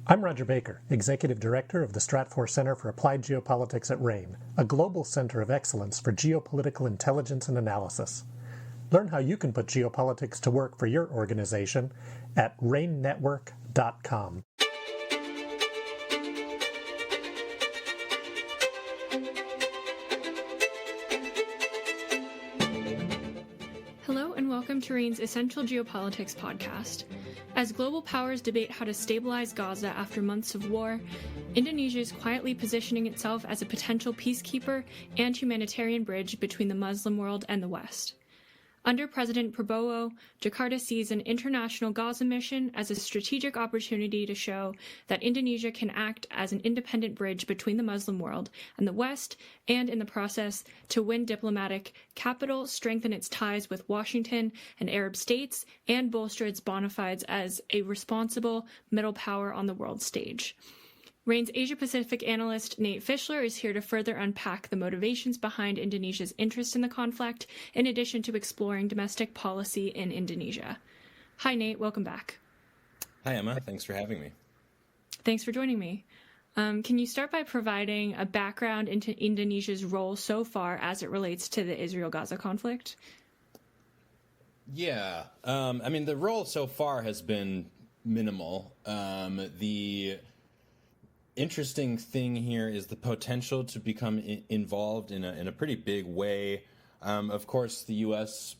I'm Roger Baker, Executive Director of the Stratfor Center for Applied Geopolitics at RANE, a global center of excellence for geopolitical intelligence and analysis. Learn how you can put geopolitics to work for your organization at ranenetwork.com. Hello and welcome to RANE's Essential Geopolitics podcast. As global powers debate how to stabilize Gaza after months of war, Indonesia is quietly positioning itself as a potential peacekeeper and humanitarian bridge between the Muslim world and the West. Under President Prabowo, Jakarta sees an international Gaza mission as a strategic opportunity to show that Indonesia can act as an independent bridge between the Muslim world and the West, and in the process, to win diplomatic capital, strengthen its ties with Washington and Arab states, and bolster its bona fides as a responsible middle power on the world stage. RANE's Asia-Pacific analyst Nate Fischler is here to further unpack the motivations behind Indonesia's interest in the conflict, in addition to exploring domestic policy in Indonesia. Hi, Nate. Welcome back. Hi, Emma. Thanks for having me. Thanks for joining me. Can you start by providing a background into Indonesia's role so far as it relates to the Israel-Gaza conflict? Yeah. The role so far has been minimal. The interesting thing here is the potential to become involved in a pretty big way. Of course, the U.S.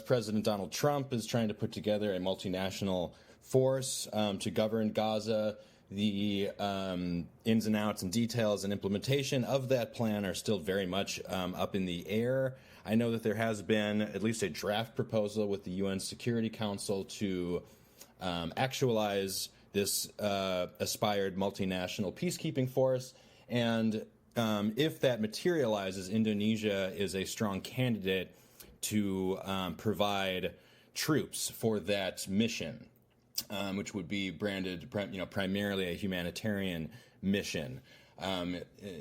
President Donald Trump is trying to put together a multinational force to govern Gaza. The ins and outs and details and implementation of that plan are still very much up in the air. I know that there has been at least a draft proposal with the UN Security Council to actualize this aspired multinational peacekeeping force, and if that materializes, Indonesia is a strong candidate to provide troops for that mission, which would be branded, primarily a humanitarian mission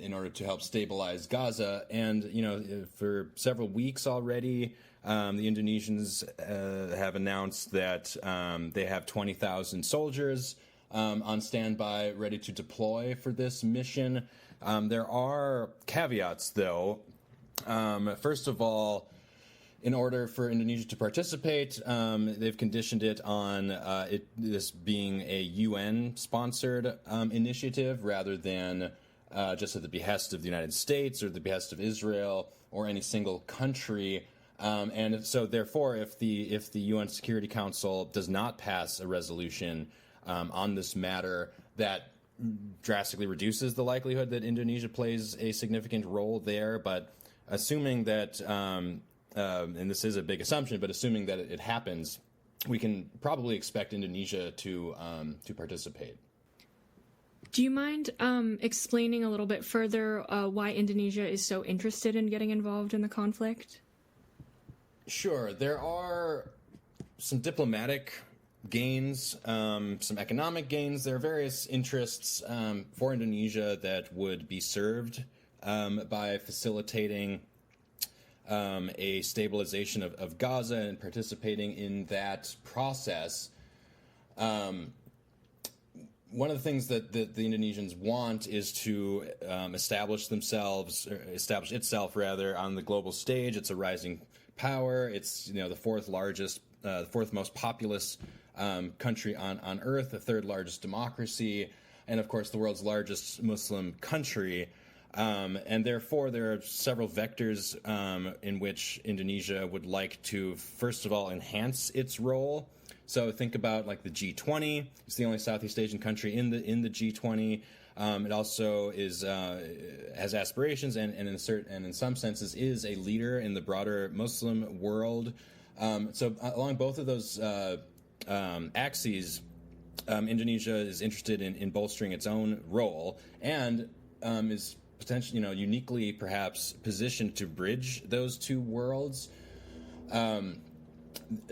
in order to help stabilize Gaza. And for several weeks already, the Indonesians have announced that they have 20,000 soldiers on standby, ready to deploy for this mission. There are caveats, though. First of all, in order for Indonesia to participate, they've conditioned it on this being a UN-sponsored initiative rather than just at the behest of the United States or the behest of Israel or any single country. And so, therefore, if the UN Security Council does not pass a resolution on this matter, that drastically reduces the likelihood that Indonesia plays a significant role there. But assuming that, and this is a big assumption, but assuming that it happens, we can probably expect Indonesia to participate. Do you mind explaining a little bit further why Indonesia is so interested in getting involved in the conflict? Sure. There are some diplomatic gains, some economic gains. There are various interests for Indonesia that would be served by facilitating a stabilization of Gaza and participating in that process. One of the things that the Indonesians want is to establish itself on the global stage. It's a rising power. It's the fourth most populous country on Earth, the third largest democracy, and of course the world's largest Muslim country. And therefore, there are several vectors in which Indonesia would like to, first of all, enhance its role. So think about like the G20. It's the only Southeast Asian country in the G20. It also has aspirations and in some senses is a leader in the broader Muslim world. So along both of those axes, Indonesia is interested in bolstering its own role and is potentially, uniquely perhaps positioned to bridge those two worlds.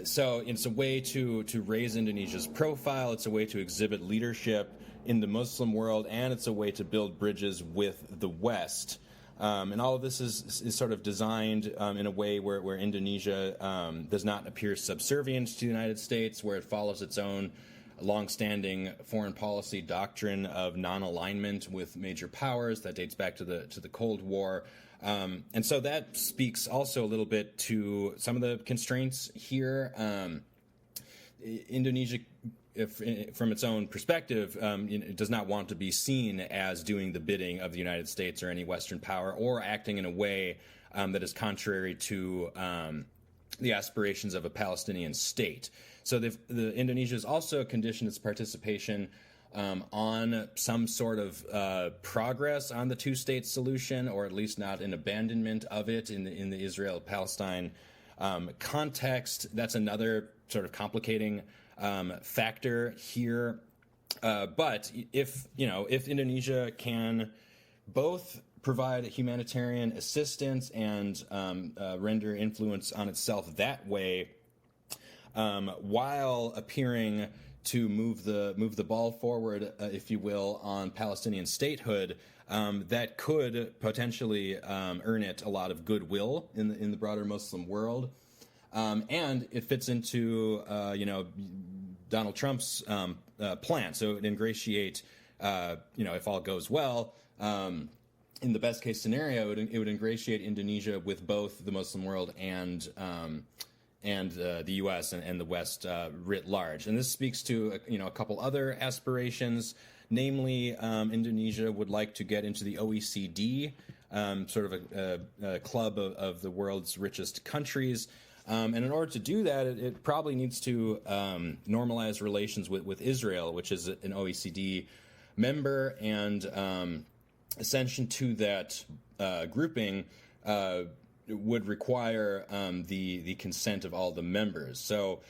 So it's a way to raise Indonesia's profile. It's a way to exhibit leadership in the Muslim world, and it's a way to build bridges with the West. And all of this is sort of designed in a way where Indonesia does not appear subservient to the United States, where it follows its own longstanding foreign policy doctrine of non-alignment with major powers that dates back to the Cold War. And so that speaks also a little bit to some of the constraints here. Indonesia, from its own perspective, does not want to be seen as doing the bidding of the United States or any Western power, or acting in a way that is contrary to the aspirations of a Palestinian state. So the Indonesia has also conditioned its participation on some sort of progress on the two-state solution, or at least not an abandonment of it in the Israel-Palestine context. That's another sort of complicating factor here. But if Indonesia can both provide humanitarian assistance and render influence on itself that way, while appearing to move the ball forward, if you will, on Palestinian statehood, that could potentially earn it a lot of goodwill in the broader Muslim world, and it fits into Donald Trump's plan. So it would ingratiate, if all goes well, in the best case scenario, it would ingratiate Indonesia with both the Muslim world and the U.S. and the West writ large. And this speaks to a couple other aspirations. Namely, Indonesia would like to get into the OECD, sort of a club of the world's richest countries. And in order to do that, it probably needs to normalize relations with Israel, which is an OECD member, and ascension to that grouping would require the consent of all the members. So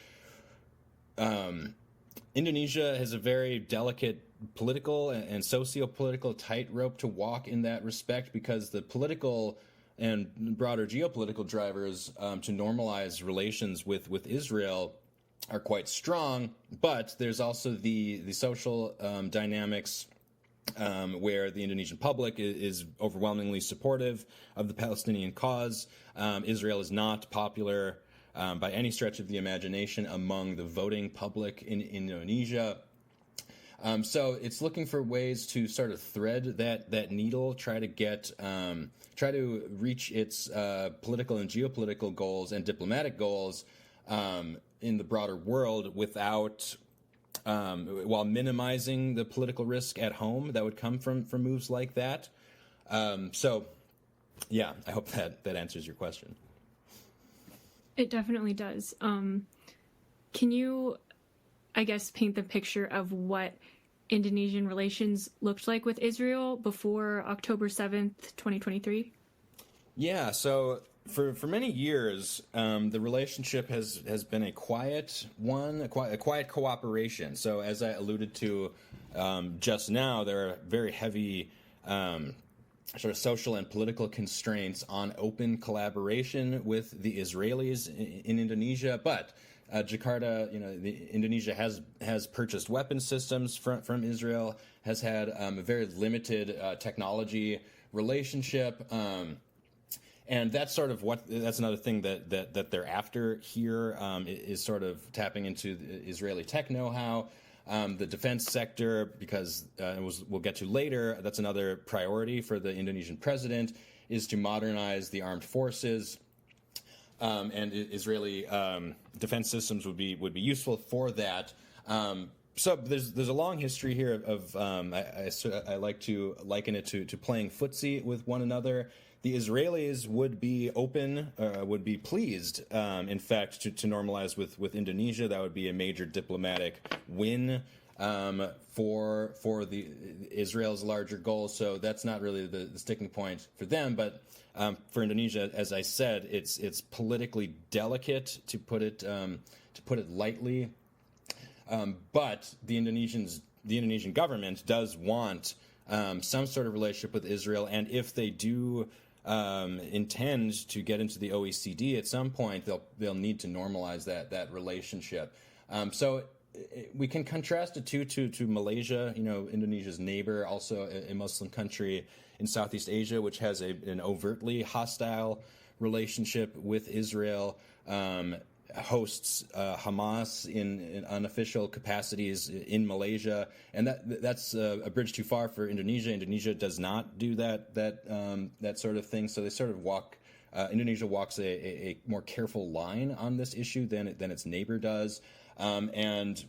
Indonesia has a very delicate political and socio-political tightrope to walk in that respect, because the political and broader geopolitical drivers to normalize relations with Israel are quite strong, but there's also the social dynamics where the Indonesian public is overwhelmingly supportive of the Palestinian cause. Israel is not popular by any stretch of the imagination among the voting public in Indonesia. So it's looking for ways to sort of thread that needle, try to reach its political and geopolitical goals and diplomatic goals in the broader world without, while minimizing the political risk at home that would come from moves like that. So, yeah, I hope that answers your question. It definitely does. Can you, I guess, paint the picture of what Indonesian relations looked like with Israel before October 7th, 2023? Yeah, so for many years, the relationship has been a quiet one, a quiet cooperation. So as I alluded to just now, there are very heavy sort of social and political constraints on open collaboration with the Israelis in Indonesia, but Jakarta, Indonesia has purchased weapon systems from Israel, has had a very limited technology relationship, and that's sort of that's another thing that they're after here, is sort of tapping into the Israeli tech know-how. The defense sector, because we'll get to later, that's another priority for the Indonesian president, is to modernize the armed forces. And Israeli defense systems would be useful for that. So there's a long history here of I like to liken it to playing footsie with one another. The Israelis would be open, would be pleased, in fact, to normalize with Indonesia. That would be a major diplomatic win for the Israel's larger goals. So that's not really the sticking point for them, but for Indonesia, as I said, it's politically delicate, to put it lightly. But the Indonesian government does want some sort of relationship with Israel, and if they do intend to get into the OECD at some point, they'll need to normalize that relationship. So we can contrast it to Malaysia, Indonesia's neighbor, also a Muslim country in Southeast Asia, which has an overtly hostile relationship with Israel. hosts Hamas in unofficial capacities in Malaysia, and that's a bridge too far for Indonesia. Indonesia does not do that sort of thing, so they sort of walk. Indonesia walks a more careful line on this issue than its neighbor does, and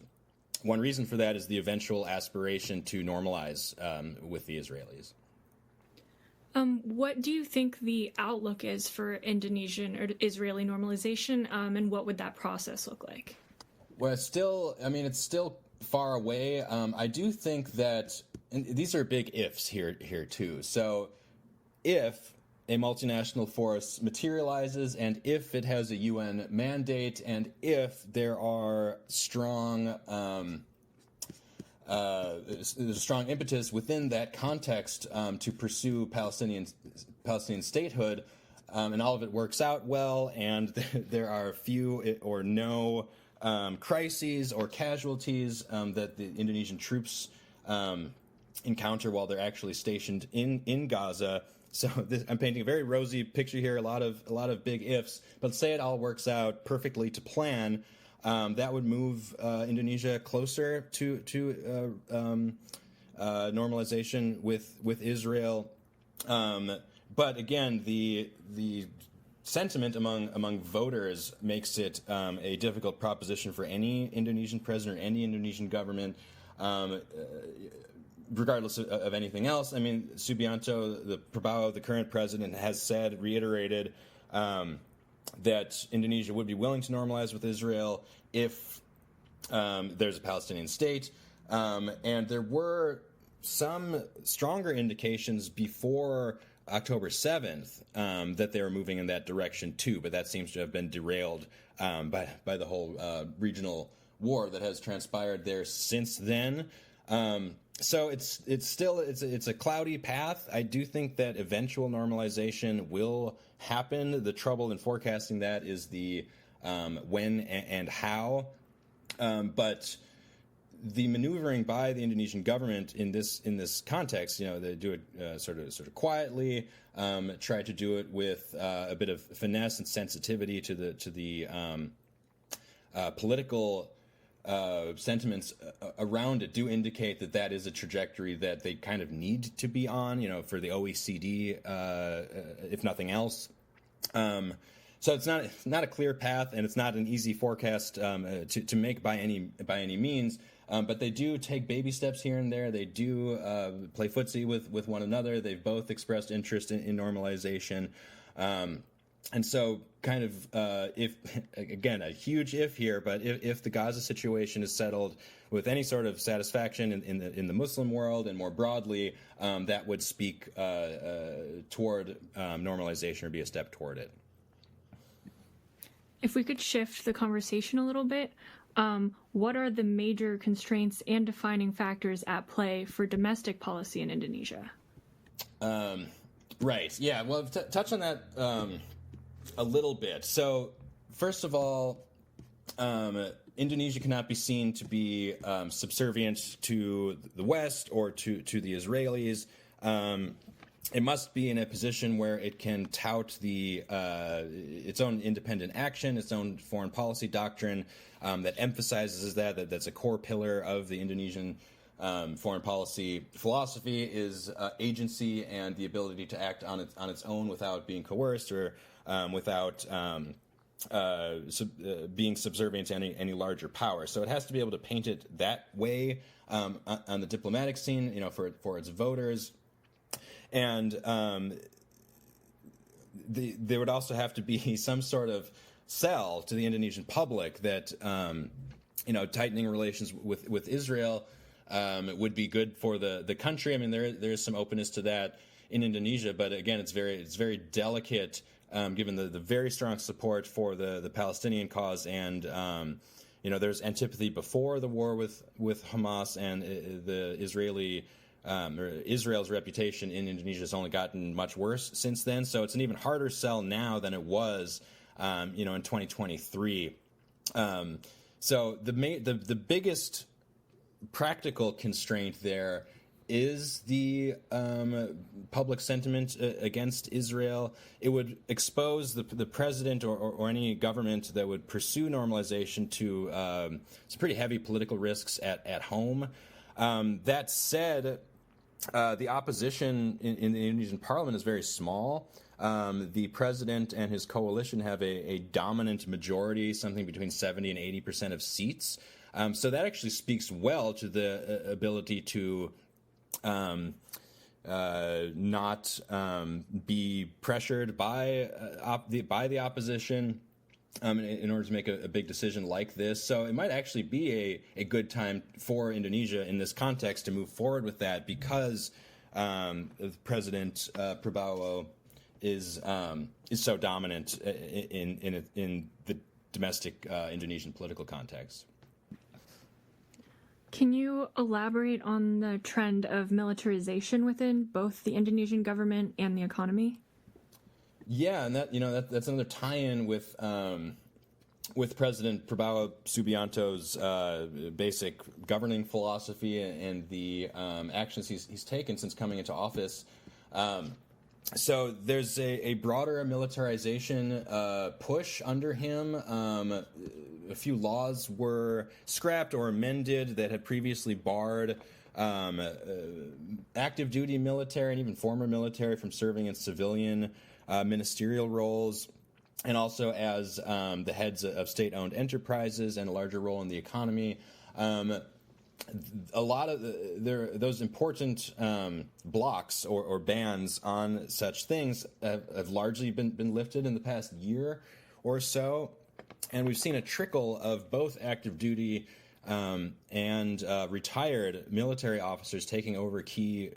one reason for that is the eventual aspiration to normalize with the Israelis. What do you think the outlook is for Indonesian or Israeli normalization, and what would that process look like? Well, it's still far away. I do think that, and these are big ifs here too. So, if a multinational force materializes, and if it has a UN mandate, and if there are strong strong impetus within that context to pursue Palestinian statehood, and all of it works out well, and there are few or no crises or casualties that the Indonesian troops encounter while they're actually stationed in Gaza. So I'm painting a very rosy picture here, a lot of big ifs. But say it all works out perfectly to plan. That would move Indonesia closer to normalization with Israel. But again, the sentiment among voters makes it a difficult proposition for any Indonesian president or any Indonesian government, regardless of anything else. I mean, Subianto, the Prabowo, the current president, has reiterated that Indonesia would be willing to normalize with Israel if there's a Palestinian state. And there were some stronger indications before October 7th that they were moving in that direction too, but that seems to have been derailed by the whole regional war that has transpired there since then. So it's still a cloudy path. I do think that eventual normalization will happen. The trouble in forecasting that is the when and how. But the maneuvering by the Indonesian government in this context, they do it sort of quietly, try to do it with a bit of finesse and sensitivity to the political sentiments around it do indicate that is a trajectory that they kind of need to be on, for the OECD, if nothing else. So it's not a clear path, and it's not an easy forecast to make by any means. But they do take baby steps here and there. They do play footsie with one another. They've both expressed interest in normalization. And so kind of, if, again, a huge if here, but if the Gaza situation is settled with any sort of satisfaction in the Muslim world and more broadly, that would speak toward normalization or be a step toward it. If we could shift the conversation a little bit, what are the major constraints and defining factors at play for domestic policy in Indonesia? Right. Yeah. Well, touch on that a little bit. So, first of all, Indonesia cannot be seen to be subservient to the West or to the Israelis. It must be in a position where it can tout its own independent action, its own foreign policy doctrine that emphasizes that's a core pillar of the Indonesian foreign policy philosophy is agency and the ability to act on its own without being coerced or without being subservient to any larger power. So it has to be able to paint it that way on the diplomatic scene, for its voters. And there would also have to be some sort of sell to the Indonesian public that tightening relations with Israel would be good for the country. I mean, there is some openness to that in Indonesia, but again, it's very delicate given the very strong support for the Palestinian cause, and there's antipathy before the war with Hamas, and the Israel's reputation in Indonesia has only gotten much worse since then. So it's an even harder sell now than it was, in 2023. So the biggest practical constraint there is the public sentiment against Israel. It would expose the president or any government that would pursue normalization to some pretty heavy political risks at home. That said, the opposition in the Indonesian parliament is very small. The president and his coalition have a dominant majority, something between 70 and 80% of seats. So that actually speaks well to the ability to not be pressured by the opposition in order to make a big decision like this. So it might actually be a good time for Indonesia in this context to move forward with that, because President Prabowo is so dominant in the domestic Indonesian political context. Can you elaborate on the trend of militarization within both the Indonesian government and the economy? Yeah, and that's another tie-in with President Prabowo Subianto's basic governing philosophy and the actions he's taken since coming into office. So there's a broader militarization push under him. A few laws were scrapped or amended that had previously barred active duty military and even former military from serving in civilian ministerial roles, and also as the heads of state-owned enterprises and a larger role in the economy. A lot of those important blocks or bans on such things have largely been lifted in the past year or so, and we've seen a trickle of both active duty and retired military officers taking over key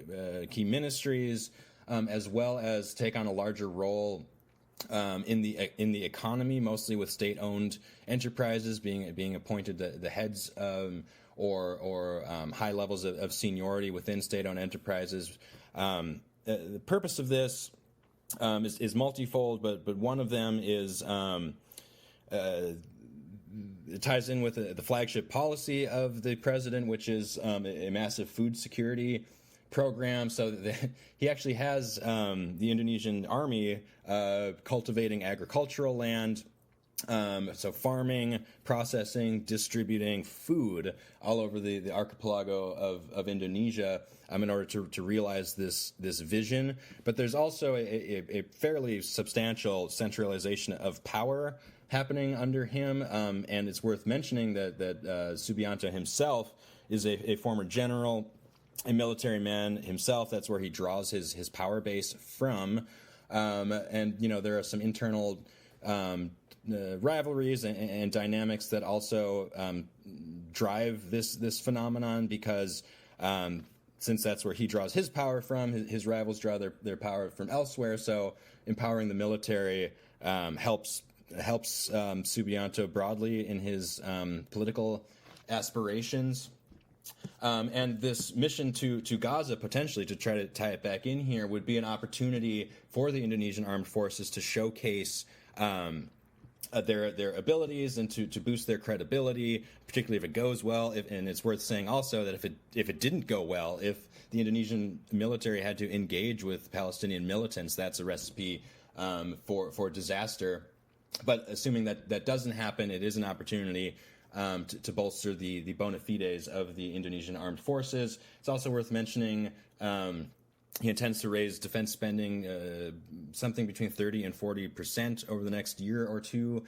ministries, as well as take on a larger role in the economy, mostly with state-owned enterprises being appointed the heads or high levels of seniority within state-owned enterprises. The purpose of this is multifold, but one of them is it ties in with the flagship policy of the president, which is a massive food security program. So that he actually has the Indonesian army cultivating agricultural land, so farming, processing, distributing food all over the archipelago of Indonesia in order to realize this vision. But there's also a fairly substantial centralization of power happening under him, and it's worth mentioning that Subianto himself is a former general, a military man himself. That's where he draws his power base from, and there are some internal rivalries and dynamics that also drive this phenomenon, because since that's where he draws his power from, his rivals draw their power from elsewhere. So empowering the military helps Subianto broadly in his political aspirations. And this mission to Gaza, potentially, to try to tie it back in here, would be an opportunity for the Indonesian armed forces to showcase their abilities and to boost their credibility, particularly if it goes well. And it's worth saying also that if it didn't go well, if the Indonesian military had to engage with Palestinian militants, that's a recipe for disaster. But assuming that doesn't happen, it is an opportunity to bolster the bona fides of the Indonesian armed forces. It's also worth mentioning he intends to raise defense spending something between 30 and 40% over the next year or two.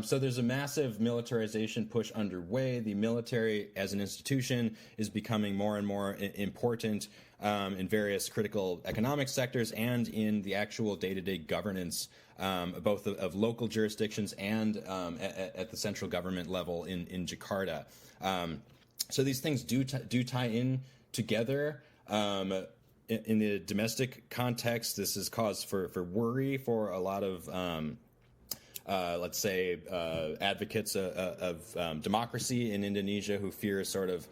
So there's a massive militarization push underway. The military as an institution is becoming more and more important in various critical economic sectors and in the actual day-to-day governance, both of local jurisdictions and at the central government level in Jakarta. So these things do tie in together. In the domestic context, this is cause for worry for a lot of, let's say, advocates of democracy in Indonesia who fear sort of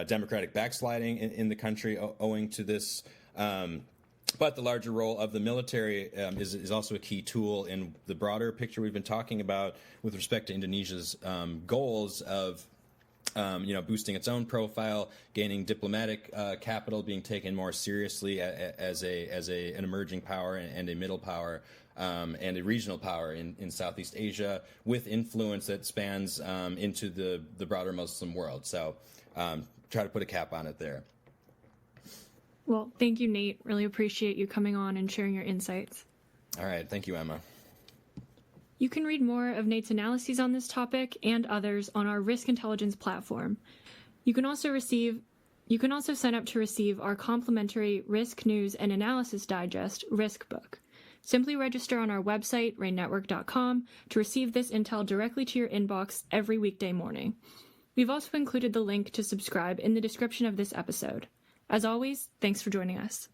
democratic backsliding in the country owing to this. But the larger role of the military is also a key tool in the broader picture we've been talking about with respect to Indonesia's goals of boosting its own profile, gaining diplomatic capital, being taken more seriously as an emerging power and a middle power, and a regional power in Southeast Asia, with influence that spans into the broader Muslim world. So try to put a cap on it there. Well, thank you, Nate. Really appreciate you coming on and sharing your insights. All right. Thank you, Emma. You can read more of Nate's analyses on this topic and others on our Risk Intelligence platform. You can also sign up to receive our complimentary Risk News and Analysis Digest Risk Book. Simply register on our website, ranenetwork.com, to receive this intel directly to your inbox every weekday morning. We've also included the link to subscribe in the description of this episode. As always, thanks for joining us.